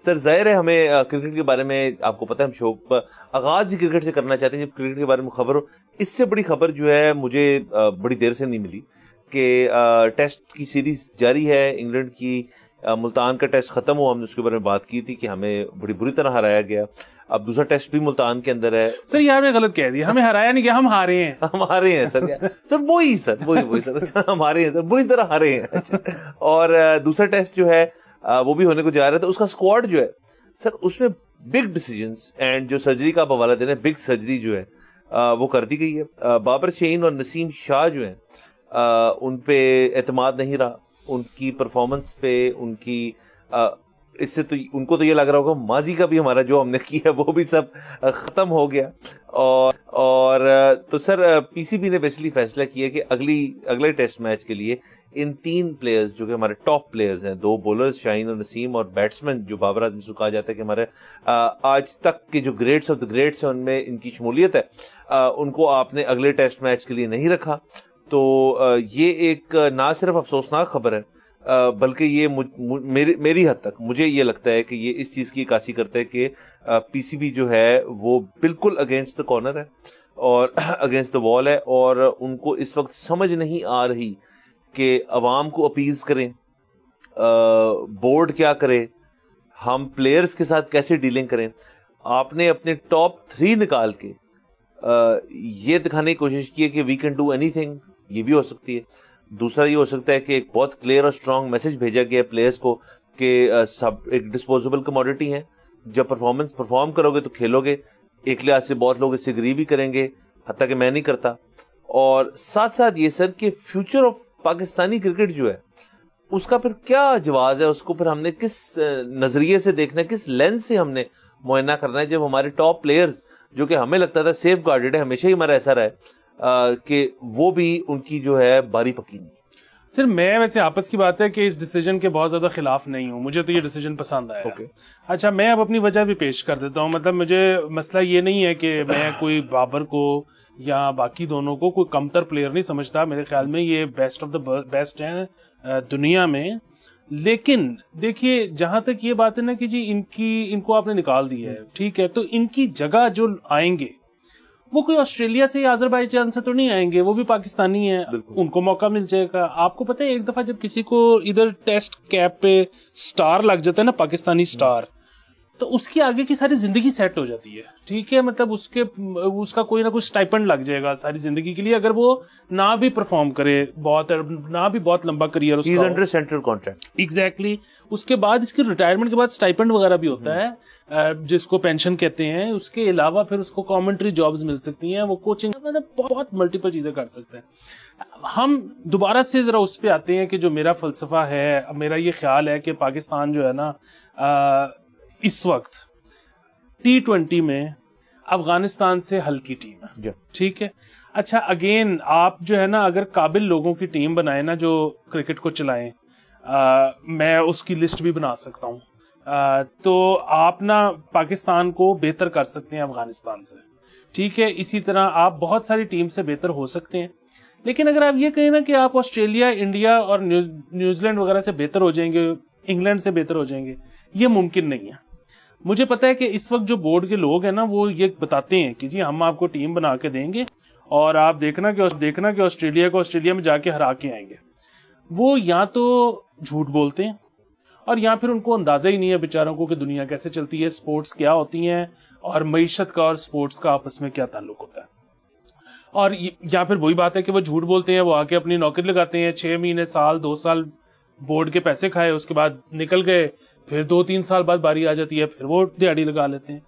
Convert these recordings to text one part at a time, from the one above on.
سر ظاہر ہے ہمیں کرکٹ کے بارے میں آپ کو پتہ ہے ہم شو آغاز ہی کرکٹ سے کرنا چاہتے ہیں جب کرکٹ کے بارے میں خبر ہو. اس سے بڑی خبر جو ہے مجھے بڑی دیر سے نہیں ملی کہ ٹیسٹ کی سیریز جاری ہے. انگلینڈ کی ملتان کا ٹیسٹ ختم ہوا, ہم نے اس کے بارے میں بات کی تھی کہ ہمیں بڑی بری طرح ہرایا گیا. اب دوسرا ٹیسٹ بھی ملتان کے اندر ہے. سر یار میں غلط کہہ دیا, ہمیں ہرایا نہیں گیا, ہم ہارے ہیں. ہم ہارے ہیں سر وہی سر ہم ہارے ہیں سر, بری طرح ہارے ہیں. اور دوسرا ٹیسٹ جو ہے وہ بھی ہونے کو جا رہا تھا. اس کا اسکواڈ جو ہے سر اس میں بگ ڈیسیجنز اینڈ جو سرجری کا حوالہ دینا ہے, بگ سرجری جو ہے وہ کر دی گئی ہے. بابر شہین اور نسیم شاہ جو ہیں ان پہ اعتماد نہیں رہا, ان کی پرفارمنس پہ, ان کی اس سے تو ان کو تو یہ لگ رہا ہوگا ماضی کا بھی ہمارا جو ہم نے کیا وہ بھی سب ختم ہو گیا. اور تو سر پی سی بی نے بیسکلی فیصلہ کیا کہ اگلے ٹیسٹ میچ کے لیے ان 3 پلیئرز جو کہ ہمارے ٹاپ پلیئرز ہیں, 2 بولرز شاہین اور نسیم, اور بیٹسمین جو بابر اعظم سے کہا جاتا ہے کہ ہمارے آج تک کے جو گریٹس آف دا گریٹس ہیں ان میں ان کی شمولیت ہے, ان کو آپ نے اگلے ٹیسٹ میچ کے لیے نہیں رکھا. تو یہ ایک نہ صرف افسوسناک خبر ہے بلکہ یہ میری حد تک مجھے یہ لگتا ہے کہ یہ اس چیز کی عکاسی کرتا ہے کہ پی سی بی جو ہے وہ بالکل اگینسٹ دا کارنر ہے اور اگینسٹ دا وال ہے, اور ان کو اس وقت سمجھ نہیں آ رہی کہ عوام کو اپیز کریں, بورڈ کیا کرے, ہم پلیئرز کے ساتھ کیسے ڈیلنگ کریں. آپ نے اپنے ٹاپ 3 نکال کے یہ دکھانے کی کوشش کی ہے کہ we can do anything, یہ بھی ہو سکتی ہے. دوسرا یہ ہو سکتا ہے کہ ایک بہت کلیئر اور اسٹرانگ میسج بھیجا گیا ہے پلیئرز کو کہ سب ایک ڈسپوزیبل کموڈٹی ہیں, جب پرفارم کرو گے تو کھیلو گے. ایک لحاظ سے بہت لوگ اس سے اگری بھی کریں گے, حتیٰ کہ میں نہیں کرتا. اور ساتھ ساتھ یہ سر کہ فیوچر آف پاکستانی کرکٹ جو ہے اس کا پھر کیا جواز ہے, اس کو پھر ہم نے کس نظریے سے دیکھنا ہے, کس لینس سے ہم نے معائنہ کرنا ہے, جب ہمارے ٹاپ پلیئرز جو کہ ہمیں لگتا تھا سیف گارڈڈ ہے, ہمیشہ ہی ہمارا ایسا رہا ہے کہ وہ بھی ان کی جو ہے باری پکی نہیں. سر میں ویسے آپس کی بات ہے کہ اس ڈیسیجن کے بہت زیادہ خلاف نہیں ہوں, مجھے تو یہ ڈیسیجن پسند آیا. اچھا میں اب اپنی وجہ بھی پیش کر دیتا ہوں. مطلب مجھے مسئلہ یہ نہیں ہے کہ میں کوئی بابر کو یا باقی دونوں کو کوئی کمتر پلیئر نہیں سمجھتا, میرے خیال میں یہ بیسٹ آف دا بیسٹ ہیں دنیا میں. لیکن دیکھیے جہاں تک یہ بات ہے نا کہ جی ان کو آپ نے نکال دیا ہے, ٹھیک ہے, تو ان کی جگہ جو آئیں گے وہ کوئی آسٹریلیا سے یا آذربائیجان سے تو نہیں آئیں گے, وہ بھی پاکستانی ہیں, ان کو موقع مل جائے گا. آپ کو پتہ ہے ایک دفعہ جب کسی کو ادھر ٹیسٹ کیپ پہ سٹار لگ جاتا ہے نا, پاکستانی سٹار, تو اس کی آگے کی ساری زندگی سیٹ ہو جاتی ہے, ٹھیک ہے. مطلب اس کا کوئی نہ کوئی سٹائپنڈ لگ جائے گا ساری زندگی کے لیے, اگر وہ نہ بھی پرفارم کرے نہ بھی بہت لمبا کریئر اس کا انڈر سینٹرل کانٹریکٹ. ایگزیکٹلی. اس کے بعد اس کی ریٹائرمنٹ کے بعد سٹائپنڈ وغیرہ بھی ہوتا ہے جس کو پینشن کہتے ہیں. اس کے علاوہ پھر اس کو کامنٹری جابز مل سکتی ہیں, وہ کوچنگ, مطلب بہت ملٹیپل چیزیں کر سکتے ہیں. ہم دوبارہ سے ذرا اس پہ آتے ہیں کہ جو میرا فلسفہ ہے, میرا یہ خیال ہے کہ پاکستان جو ہے نا اس وقت T20 میں افغانستان سے ہلکی ٹیم ہے, ٹھیک ہے. اچھا اگین آپ جو ہے نا اگر قابل لوگوں کی ٹیم بنائیں نا جو کرکٹ کو چلائیں, میں اس کی لسٹ بھی بنا سکتا ہوں, تو آپ نا پاکستان کو بہتر کر سکتے ہیں افغانستان سے, ٹھیک ہے. اسی طرح آپ بہت ساری ٹیم سے بہتر ہو سکتے ہیں. لیکن اگر آپ یہ کہیں نا کہ آپ آسٹریلیا, انڈیا اور نیوزی لینڈ وغیرہ سے بہتر ہو جائیں گے, انگلینڈ سے بہتر ہو جائیں گے, یہ ممکن نہیں ہے. مجھے پتا ہے کہ اس وقت جو بورڈ کے لوگ ہیں نا وہ یہ بتاتے ہیں کہ جی ہم آپ کو ٹیم بنا کے دیں گے اور آپ دیکھنا کہ آسٹریلیا کو آسٹریلیا میں جا کے ہرا کے آئیں گے. وہ یا تو جھوٹ بولتے ہیں اور یا پھر ان کو اندازہ ہی نہیں ہے بیچاروں کو کہ دنیا کیسے چلتی ہے, سپورٹس کیا ہوتی ہیں اور معیشت کا اور سپورٹس کا آپس میں کیا تعلق ہوتا ہے. اور یا پھر وہی بات ہے کہ وہ جھوٹ بولتے ہیں, وہ آ کے اپنی نوکری لگاتے ہیں, 6 مہینے, سال, 2 سال بورڈ کے پیسے کھائے, اس کے بعد نکل گئے, پھر 2-3 سال بعد باری آ جاتی ہے, پھر وہ دیہڑی لگا لیتے ہیں.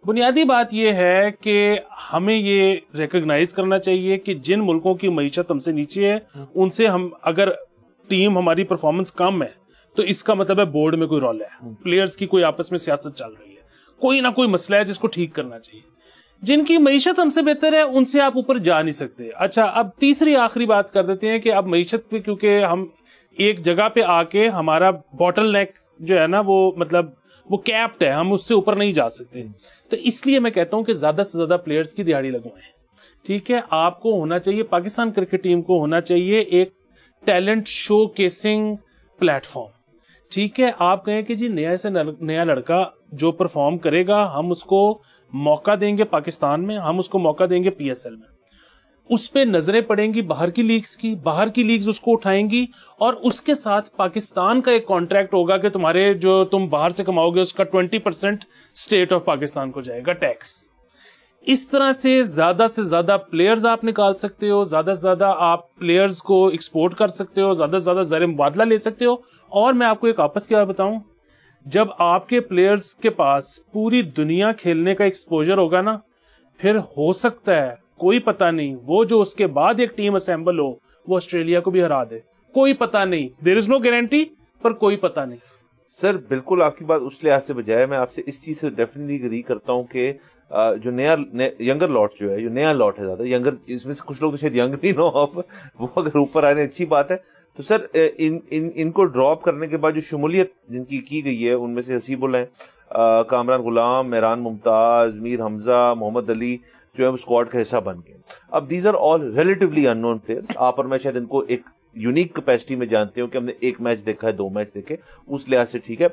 بنیادی بات یہ ہے کہ ہمیں یہ ریکگنائز کرنا چاہیے کہ جن ملکوں کی معیشت ہم سے نیچے ہے ان سے ہم اگر ٹیم ہماری پرفارمنس کم ہے تو اس کا مطلب ہے بورڈ میں کوئی رول ہے, پلیئرز کی کوئی آپس میں سیاست چل رہی ہے, کوئی نہ کوئی مسئلہ ہے جس کو ٹھیک کرنا چاہیے. جن کی معیشت ہم سے بہتر ہے ان سے آپ اوپر جا نہیں سکتے. اچھا اب تیسری آخری بات کر دیتے ہیں کہ اب معیشت پہ کیونکہ ہم ایک جگہ پہ آ کے ہمارا باٹل نیک جو ہے نا وہ مطلب وہ کیپڈ ہے, ہم اس سے اوپر نہیں جا سکتے. تو اس لیے میں کہتا ہوں کہ زیادہ سے زیادہ پلیئرز کی دیہڑی لگوائیں, ٹھیک ہے. آپ کو ہونا چاہیے, پاکستان کرکٹ ٹیم کو ہونا چاہیے ایک ٹیلنٹ شو کیسنگ پلیٹ فارم, ٹھیک ہے, آپ کہیں کہ جی نیا لڑکا جو پرفارم کرے گا ہم اس کو موقع دیں گے پاکستان میں, ہم اس کو موقع دیں گے PSL میں, اس پہ نظریں پڑیں گی باہر کی لیگز کی, باہر کی لیگز اس کو اٹھائیں گی, اور اس کے ساتھ پاکستان کا ایک کانٹریکٹ ہوگا کہ تمہارے جو تم باہر سے کماؤ گے اس کا 20% اسٹیٹ آف پاکستان کو جائے گا ٹیکس. اس طرح سے زیادہ پلیئرز آپ نکال سکتے ہو, زیادہ سے زیادہ آپ پلیئرز کو ایکسپورٹ کر سکتے ہو, زیادہ سے زیادہ زر مبادلہ لے سکتے ہو. اور میں آپ کو ایک آپس کی بات بتاؤں, جب آپ کے پلیئرز کے پاس پوری دنیا کھیلنے کا ایکسپوجر ہوگا نا, پھر ہو سکتا ہے کوئی پتہ نہیں وہ جو اس کے بعد ایک ٹیم اسمبل ہو وہ آسٹریلیا کو بھی ہرا دے, کوئی پتہ نہیں, دیر از نو گارنٹی, پر کوئی پتہ نہیں. سر بالکل آپ کی بات اس لحاظ سے بجائے میں آپ سے اس چیز سے ڈیفینیٹلی اگری کرتا ہوں کہ جو ینگر لاٹ جو ہے, جو نیا لاٹ ہے, زیادہ ینگر, اس میں سے کچھ لوگ تو شاید ینگ بھی نہ ہو, وہ اگر اوپر آنے اچھی بات ہے. تو سر ان کو ڈراپ کرنے کے بعد جو شمولیت جن کی گئی ہے ان میں سے حسیب اللہ ہیں, کامران غلام, مہران ممتاز, میر حمزہ, محمد علی جو ہے وہ اسکواڈ کا حصہ بن گئے. اب these are all relatively unknown players. آپ اور میں شاید ان کو ایک یونیک کیپیسٹی میں جانتے ہو کہ ہم نے 1 میچ دیکھا ہے, 2 میچ دیکھے, اس لحاظ سے ٹھیک ہے,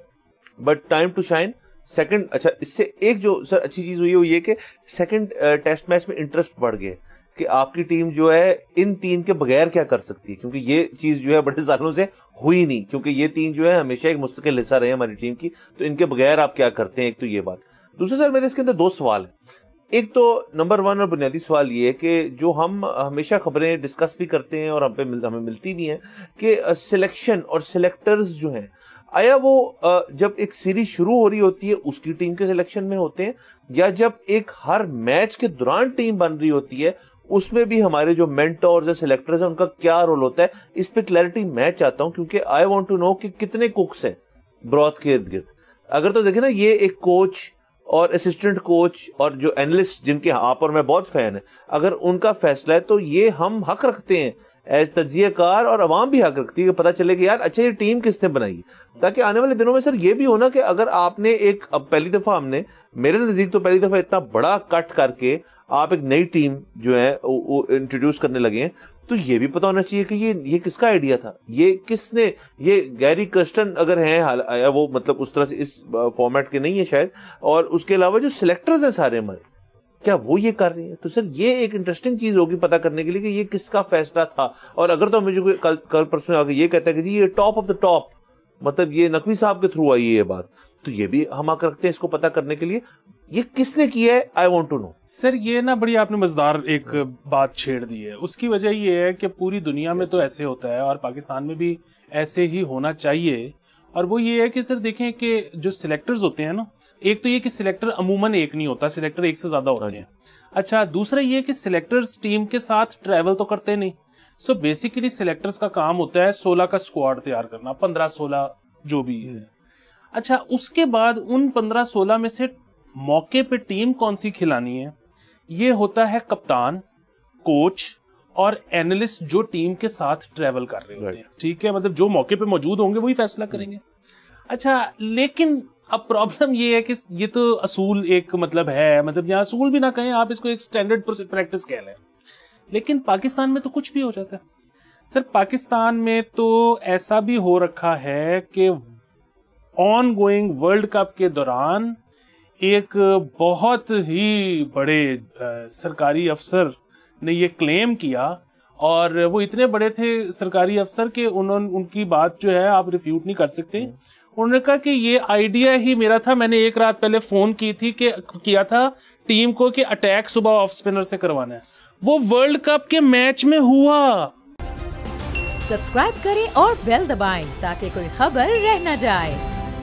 but time to shine. Second, اچھا اس سے ایک جو سر اچھی چیز ہوئی ہے وہ یہ کہ سیکنڈ ٹیسٹ میچ میں انٹرسٹ بڑھ گئے کہ آپ کی ٹیم جو ہے ان 3 کے بغیر کیا کر سکتی ہے, کیونکہ یہ چیز جو ہے بڑے سالوں سے ہوئی نہیں, کیونکہ یہ 3 جو ہے ہمیشہ ایک مستقل حصہ رہے ہماری ٹیم کی, تو ان کے بغیر آپ کیا کرتے ہیں. ایک تو یہ بات. دوسرا سر میرے اس کے اندر 2 سوال ہیں. ایک تو نمبر 1 اور بنیادی سوال یہ ہے کہ جو ہم ہمیشہ خبریں ڈسکس بھی کرتے ہیں اور ہمیں ملتی بھی ہیں کہ سلیکشن اور سلیکٹرز جو ہیں, آیا وہ جب ایک سیریز شروع ہو رہی ہوتی ہے اس کی ٹیم کے سلیکشن میں ہوتے ہیں, یا جب ایک ہر میچ کے دوران ٹیم بن رہی ہوتی ہے اس میں بھی ہمارے جو مینٹورز ہیں, سلیکٹرز ہیں, ان کا کیا رول ہوتا ہے؟ اس پہ کلیئرٹی میں چاہتا ہوں, کیونکہ آئی وانٹ ٹو نو کہ کتنے کوکس ہیں برات کے ارد گرد. اگر تو دیکھیں نا, یہ ایک کوچ اور اسسٹنٹ کوچ اور جو اینالسٹ جن کے آپ اور میں بہت فین ہیں, اگر ان کا فیصلہ ہے تو یہ ہم حق رکھتے ہیں ایز تجزیہ کار, اور عوام بھی حق رکھتی ہے کہ پتہ چلے کہ یار اچھا یہ ٹیم کس نے بنائی, تاکہ آنے والے دنوں میں سر یہ بھی ہونا کہ اگر آپ نے ایک, اب پہلی دفعہ ہم نے, میرے نزدیک تو پہلی دفعہ اتنا بڑا کٹ کر کے آپ ایک نئی ٹیم جو ہے انٹروڈیوس کرنے لگے ہیں, تو یہ بھی پتا ہونا چاہیے کہ یہ کس کا آئیڈیا تھا, یہ کس نے, یہ گیری کرسٹن اگر ہیں وہ مطلب اس طرح سے اس فارمیٹ کے نہیں ہے شاید, اور اس کے علاوہ جو سلیکٹرز ہیں سارے ہمارے, کیا وہ یہ کر رہے ہیں؟ تو سر یہ ایک انٹرسٹنگ چیز ہوگی پتا کرنے کے لیے کہ یہ کس کا فیصلہ تھا. اور اگر تو مجھے کوئی کل پرسوں آگے یہ کہتا ہے کہ جی یہ ٹاپ آف دا ٹاپ, مطلب یہ نقوی صاحب کے تھرو آئی ہے یہ بات, تو یہ بھی ہم حق رکھتے ہیں اس کو پتا کرنے کے لیے یہ کس نے کیا ہے. I want to know. سر یہ نا بڑی آپ نے مزدار ایک بات چھیڑ دی ہے. اس کی وجہ یہ ہے کہ پوری دنیا میں تو ایسے ہوتا ہے اور پاکستان میں بھی ایسے ہی ہونا چاہیے, اور وہ یہ ہے کہ سر دیکھیں کہ جو سلیکٹرز ہوتے ہیں نا, ایک تو یہ کہ سلیکٹر عموماً ایک نہیں ہوتا, سلیکٹر ایک سے زیادہ ہوتے ہیں. اچھا دوسرا یہ کہ سلیکٹرز ٹیم کے ساتھ ٹریول تو کرتے نہیں, سو بیسیکلی سلیکٹرز کا کام ہوتا ہے 16 کا اسکواڈ تیار کرنا, 15-16 جو بھی ہے. اچھا اس کے بعد ان 15-16 میں سے موقع پہ ٹیم کون سی کھلانی ہے یہ ہوتا ہے کپتان, کوچ اور اینالسٹ جو ٹیم کے ساتھ ٹریول کر رہے ہوتے ہیں. ٹھیک ہے, مطلب جو موقع پہ موجود ہوں گے وہی فیصلہ کریں گے. اچھا لیکن اب پرابلم یہ ہے کہ یہ تو اصول ایک مطلب ہے, مطلب یہاں اصول بھی نہ کہیں آپ, اس کو ایک سٹینڈرڈ پریکٹس کہہ لیں, لیکن پاکستان میں تو کچھ بھی ہو جاتا ہے. سر پاکستان میں تو ایسا بھی ہو رکھا ہے کہ آن گوئنگ ورلڈ کپ کے دوران ایک بہت ہی بڑے سرکاری افسر نے یہ کلیم کیا, اور وہ اتنے بڑے تھے سرکاری افسر کہ ان کی بات جو ہے آپ ریفیوٹ نہیں کر سکتے. انہوں نے کہا کہ یہ آئیڈیا ہی میرا تھا, میں نے ایک رات پہلے فون کیا تھا ٹیم کو کہ اٹیک صبح آف اسپنر سے کروانا ہے. وہ ورلڈ کپ کے میچ میں ہوا. سبسکرائب کریں اور بیل دبائیں تاکہ کوئی خبر رہ نہ جائے.